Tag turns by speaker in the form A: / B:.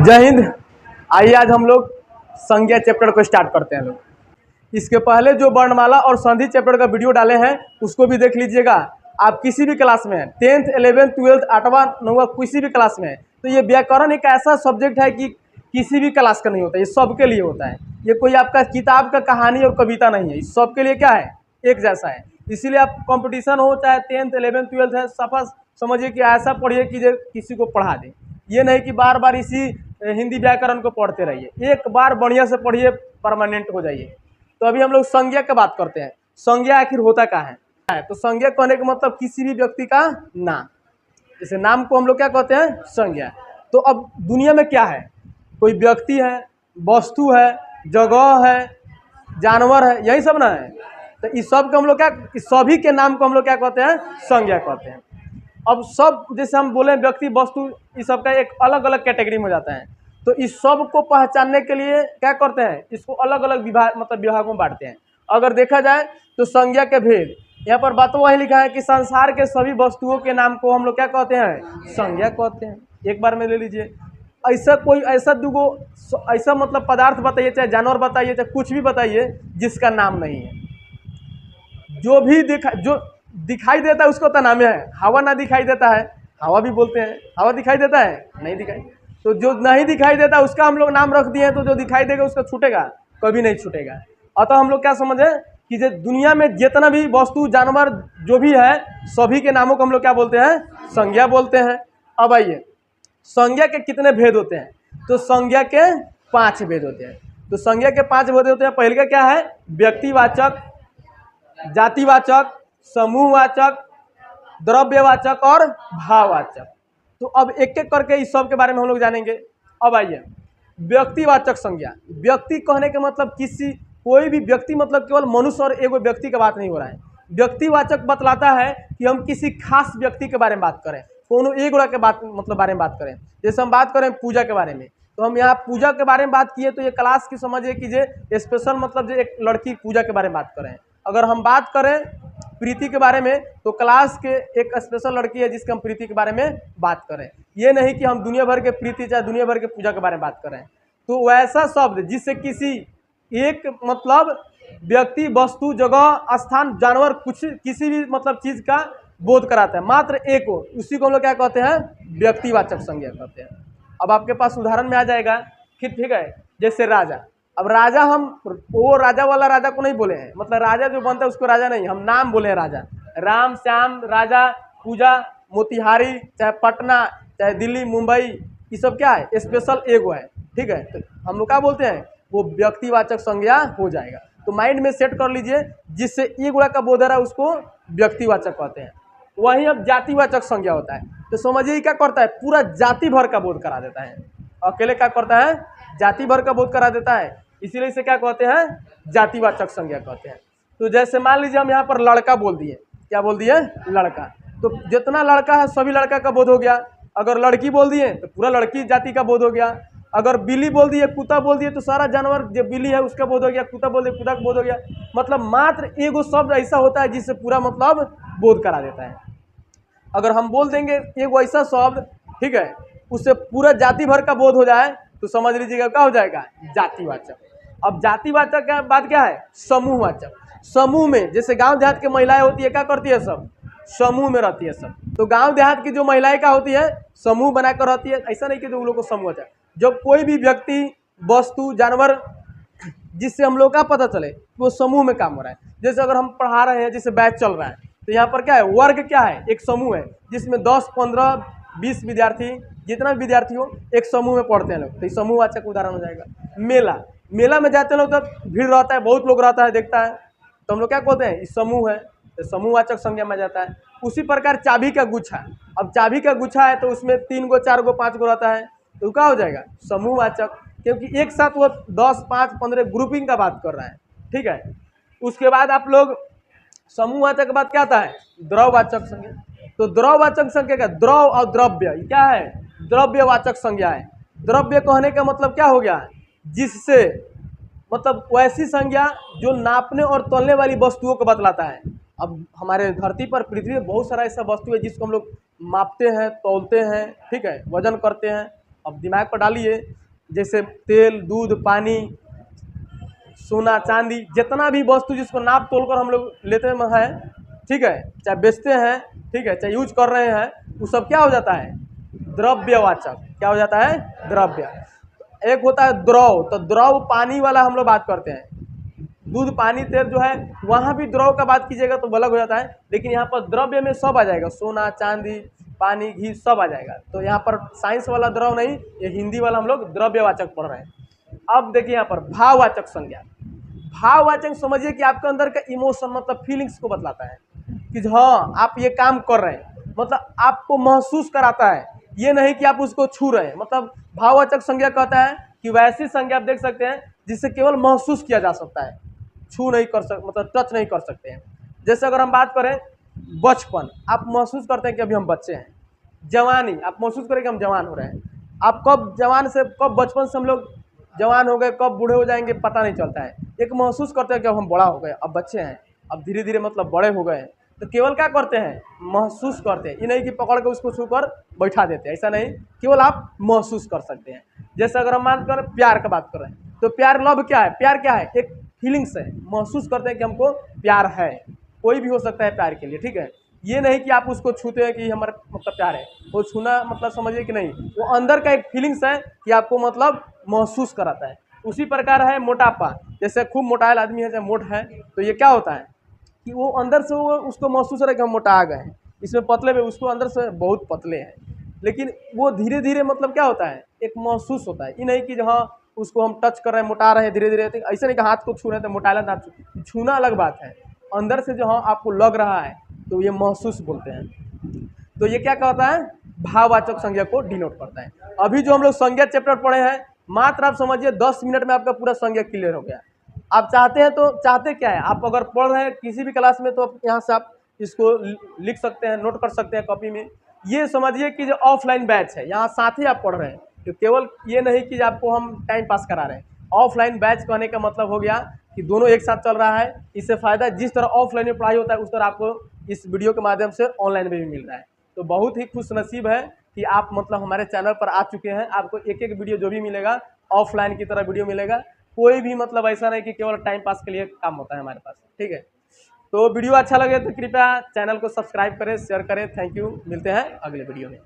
A: जय हिंद। आइए आज हम लोग संज्ञा चैप्टर को स्टार्ट करते हैं। लोग इसके पहले जो वर्णमाला और संधि चैप्टर का वीडियो डाले हैं उसको भी देख लीजिएगा। आप किसी भी क्लास में हैं, 10th 11th 12th 8वां 9वां किसी भी क्लास में है, तो ये व्याकरण एक ऐसा सब्जेक्ट है कि किसी भी क्लास का नहीं होता, ये सबके लिए होता है। ये कोई आपका किताब का कहानी और कविता नहीं है, इस सबके लिए क्या है, एक जैसा है। इसीलिए आप कंपटीशन हो चाहे 10th 11th 12th है, सफा समझिए कि ऐसा पढ़िए कि जो किसी को पढ़ा दे। ये नहीं कि बार बार इसी हिंदी व्याकरण को पढ़ते रहिए, एक बार बढ़िया से पढ़िए, परमानेंट हो जाइए। तो अभी हम लोग संज्ञा की बात करते हैं। संज्ञा आखिर होता क्या है? तो संज्ञा कहने का मतलब किसी भी व्यक्ति का नाम, जैसे नाम को हम लोग क्या कहते हैं, संज्ञा। तो अब दुनिया में क्या है, कोई व्यक्ति है, वस्तु है, जगह है, जानवर है, यही सब ना है। तो इस सब को हम लोग क्या, इस सभी के नाम को हम लोग क्या कहते हैं, संज्ञा कहते हैं। अब सब जैसे हम बोले व्यक्ति वस्तु, इस सब का एक अलग अलग कैटेगरी में हो जाता है। तो इस सब को पहचानने के लिए क्या करते हैं, इसको अलग अलग विभाग मतलब विभागों में बांटते हैं। अगर देखा जाए तो संज्ञा के भेद, यहाँ पर बात वही लिखा है कि संसार के सभी वस्तुओं के नाम को हम लोग क्या कहते हैं, संज्ञा कहते हैं। एक बार में ले लीजिए, ऐसा कोई ऐसा दुगो ऐसा मतलब पदार्थ बताइए, चाहे जानवर बताइए, चाहे कुछ भी बताइए, जिसका नाम नहीं है। जो दिखाई देता है उसको तो नाम है। हवा ना दिखाई देता है, हवा भी बोलते हैं। हवा दिखाई देता है, नहीं दिखाई। तो जो नहीं दिखाई देता उसका हम लोग नाम रख दिए हैं, तो जो दिखाई देगा उसका छूटेगा, कभी नहीं छूटेगा। अतः हम लोग क्या समझे कि जो दुनिया में जितना भी वस्तु जानवर जो भी है, सभी के नामों को हम लोग क्या बोलते हैं, संज्ञा बोलते हैं। अब आइए, संज्ञा के कितने भेद होते हैं? तो संज्ञा के 5 भेद होते हैं। तो संज्ञा के 5 भेद होते हैं। पहले का क्या है, व्यक्तिवाचक, जातिवाचक, समूहवाचक, द्रव्यवाचक और भाववाचक। तो अब एक एक करके इस सब के बारे में हम लोग जानेंगे। अब आइए, व्यक्तिवाचक संज्ञा। व्यक्ति कहने के मतलब किसी कोई भी व्यक्ति मतलब केवल मनुष्य और एगो व्यक्ति की बात नहीं हो रहा है। व्यक्तिवाचक बतलाता है कि हम किसी खास व्यक्ति के बारे में बात करें, कोनो एक गोड़ा के बात मतलब बारे में बात करें। जैसे हम बात करें पूजा के बारे में, तो हम यहाँ पूजा के बारे में बात किए, तो ये क्लास की समझिए कि जे स्पेशल मतलब जो एक लड़की पूजा के बारे में बात करें। अगर हम बात करें प्रीति के बारे में, तो क्लास के एक स्पेशल लड़की है जिसके हम प्रीति के बारे में बात करें। ये नहीं कि हम दुनिया भर के प्रीति चाहे दुनिया भर के पूजा के बारे में बात करें। तो वैसा शब्द जिससे किसी एक मतलब व्यक्ति, वस्तु, जगह, स्थान, जानवर, कुछ किसी भी मतलब चीज़ का बोध कराता है, मात्र एक हो, उसी को हम लोग क्या कहते हैं, व्यक्तिवाचक संज्ञा कहते हैं। अब आपके पास उदाहरण में आ जाएगा, ठीक है। जैसे राजा। अब राजा हम वो राजा वाला राजा को नहीं बोले हैं, मतलब राजा जो बनता है उसको राजा नहीं, हम नाम बोले हैं राजा। राम, श्याम, राजा, पूजा, मोतिहारी, चाहे पटना, चाहे दिल्ली, मुंबई, ये सब क्या है, स्पेशल एगो है, ठीक है। तो हम लोग क्या बोलते हैं, वो व्यक्तिवाचक संज्ञा हो जाएगा। तो माइंड में सेट कर लीजिए, जिससे एक गुणा का बोध आ रहा है उसको व्यक्तिवाचक कहते हैं। वहीं अब जातिवाचक संज्ञा होता है। तो समझिए क्या करता है, पूरा जाति भर का बोध करा देता है। अकेले क्या करता है, जाति भर का बोध करा देता है, इसीलिए इसे क्या कहते हैं, जातिवाचक संज्ञा कहते हैं। तो जैसे मान लीजिए हम यहाँ पर लड़का बोल दिए, क्या बोल दिए, लड़का। तो जितना लड़का है सभी लड़का का बोध हो गया। अगर लड़की बोल दिए तो पूरा लड़की जाति का बोध हो गया। अगर बिल्ली बोल दिए, कुत्ता बोल दिए, तो सारा जानवर जो बिल्ली है उसका बोध हो गया। कुत्ता बोल दिए, कुत्ता का बोध हो गया। मतलब मात्र एगो शब्द ऐसा होता है जिससे पूरा मतलब बोध करा देता है। अगर हम बोल देंगे एगो ऐसा शब्द, ठीक है, उससे पूरा जाति भर का बोध हो जाए, तो समझ लीजिएगा क्या हो जाएगा, जातिवाचक। अब जातिवाचक का बात क्या है, समूहवाचक। समूह में जैसे गांव देहात की महिलाएं होती है, क्या करती है, सब समूह में रहती है सब। तो गांव देहात की जो महिलाएं क्या होती है, समूह बनाकर रहती है। ऐसा नहीं कि तो उन लोग को समूह होता है। जब कोई भी व्यक्ति, वस्तु, जानवर, जिससे हम लोग का पता चले वो समूह में काम हो रहा है। जैसे अगर हम पढ़ा रहे हैं, जैसे बैच चल रहा है, तो यहाँ पर क्या है, वर्ग क्या है, एक समूह है जिसमें 10 15 20 विद्यार्थी, जितना भी विद्यार्थी हो, एक समूह में पढ़ते हैं लोग। तो समूहवाचक उदाहरण हो जाएगा। मेला में जाते हैं लोग, तब भीड़ रहता है, बहुत लोग रहता है, देखता है, तो हम लोग क्या कहते हैं, इस समूह है, तो समूहवाचक संज्ञा में जाता है। उसी प्रकार चाबी का गुच्छा। अब चाबी का गुच्छा है तो उसमें 3 गो 4 गो 5 गो रहता है, तो क्या हो जाएगा, समूहवाचक, क्योंकि एक साथ वो 10 5 15 ग्रुपिंग का बात कर रहा है, ठीक है। उसके बाद आप लोग समूहवाचक के बाद क्या आता है, द्रववाचक संज्ञा। तो द्रववाचक संज्ञा का द्रव और द्रव्य क्या है, द्रव्यवाचक संज्ञा है। द्रव्य कहने का मतलब क्या हो गया, जिससे मतलब वैसी संज्ञा जो नापने और तोलने वाली वस्तुओं को बतलाता है। अब हमारे धरती पर, पृथ्वी में बहुत सारा ऐसा वस्तु है जिसको हम लोग मापते हैं, तौलते हैं, ठीक है, वजन करते हैं। अब दिमाग पर डालिए, जैसे तेल, दूध, पानी, सोना, चांदी, जितना भी वस्तु जिसको नाप तोल कर हम लोग लेते हैं, ठीक है, चाहे बेचते हैं, ठीक है, चाहे यूज कर रहे हैं, वो सब क्या हो जाता है? द्रव्यवाचक। क्या हो जाता है? द्रव्य। एक होता है द्रव, तो द्रव पानी वाला हम लोग बात करते हैं। दूध, पानी, तेल जो है वहाँ भी द्रव का बात कीजिएगा तो अलग हो जाता है, लेकिन यहाँ पर द्रव्य में सब आ जाएगा, सोना, चांदी, पानी, घी सब आ जाएगा। तो यहाँ पर साइंस वाला द्रव नहीं, ये हिंदी वाला हम लोग द्रव्यवाचक पढ़ रहे हैं। अब देखिए यहाँ पर भाववाचक संज्ञा। भाववाचक समझिए कि आपके अंदर का इमोशन, मतलब फीलिंग्स को बतलाता है कि हाँ आप ये काम कर रहे हैं, मतलब आपको महसूस कराता है, ये नहीं कि आप उसको छू रहे हैं। मतलब भाववाचक संज्ञा कहता है कि वैसी संज्ञा आप देख सकते हैं जिससे केवल महसूस किया जा सकता है, छू नहीं कर सकते, मतलब टच नहीं कर सकते हैं। जैसे अगर हम बात करें बचपन, आप महसूस करते हैं कि अभी हम बच्चे हैं। जवानी, आप महसूस करें कि हम जवान हो रहे हैं। आप कब जवान से, कब बचपन से हम लोग जवान हो गए, कब बूढ़े हो जाएंगे पता नहीं चलता है। एक महसूस करते हैं कि अब हम बड़ा हो गए, अब बच्चे हैं, अब धीरे धीरे मतलब बड़े हो गए। तो केवल क्या करते हैं? महसूस करते हैं। ये नहीं कि पकड़ के उसको छूकर बैठा देते हैं, ऐसा नहीं, केवल आप महसूस कर सकते हैं। जैसे अगर हम मान कर प्यार का बात करें, तो प्यार, लव क्या है? प्यार क्या है? एक फीलिंग्स है, महसूस करते हैं कि हमको प्यार है। कोई भी हो सकता है प्यार के लिए, ठीक है। ये नहीं कि आप उसको छूते हैं कि हमारा मतलब प्यार है, वो छूना मतलब समझिए कि नहीं, वो अंदर का एक फीलिंग्स है कि आपको मतलब महसूस कराता है। उसी प्रकार है मोटापा। जैसे खूब मोटायल आदमी है, चाहे मोट है, तो ये क्या होता है कि वो अंदर से वो उसको महसूस हो रहा है कि हम मोटा आ गए हैं। इसमें पतले में उसको अंदर से बहुत पतले हैं, लेकिन वो धीरे धीरे मतलब क्या होता है, एक महसूस होता है। ये नहीं कि हाँ उसको हम टच कर रहे हैं, मोटा रहे हैं धीरे धीरे, तो ऐसा नहीं कि हाथ को छू रहे हैं तो मोटाला ना, छूना अलग बात है। अंदर से जो हाँ आपको लग रहा है, तो ये महसूस बोलते हैं। तो ये क्या कहता है? भाववाचक संज्ञा को डिनोट करता है। अभी जो हम लोग संज्ञा चैप्टर पढ़े हैं, मात्र आप समझिए 10 मिनट में आपका पूरा संज्ञा क्लियर हो गया। आप चाहते हैं तो, चाहते क्या है, आप अगर पढ़ रहे हैं किसी भी क्लास में, तो यहाँ से आप इसको लिख सकते हैं, नोट कर सकते हैं कॉपी में। ये समझिए कि जो ऑफलाइन बैच है, यहाँ साथ ही आप पढ़ रहे हैं, तो केवल ये नहीं कि आपको हम टाइम पास करा रहे हैं। ऑफलाइन बैच कहने का मतलब हो गया कि दोनों एक साथ चल रहा है। इससे फ़ायदा, जिस तरह ऑफलाइन में पढ़ाई होता है उस तरह आपको इस वीडियो के माध्यम से ऑनलाइन में भी मिल रहा है। तो बहुत ही खुश नसीब है कि आप मतलब हमारे चैनल पर आ चुके हैं। आपको एक एक वीडियो जो भी मिलेगा ऑफलाइन की तरह वीडियो मिलेगा। कोई भी मतलब ऐसा नहीं कि केवल टाइम पास के लिए काम होता है हमारे पास, ठीक है। तो वीडियो अच्छा लगे तो कृपया चैनल को सब्सक्राइब करें, शेयर करें। थैंक यू, मिलते हैं अगले वीडियो में।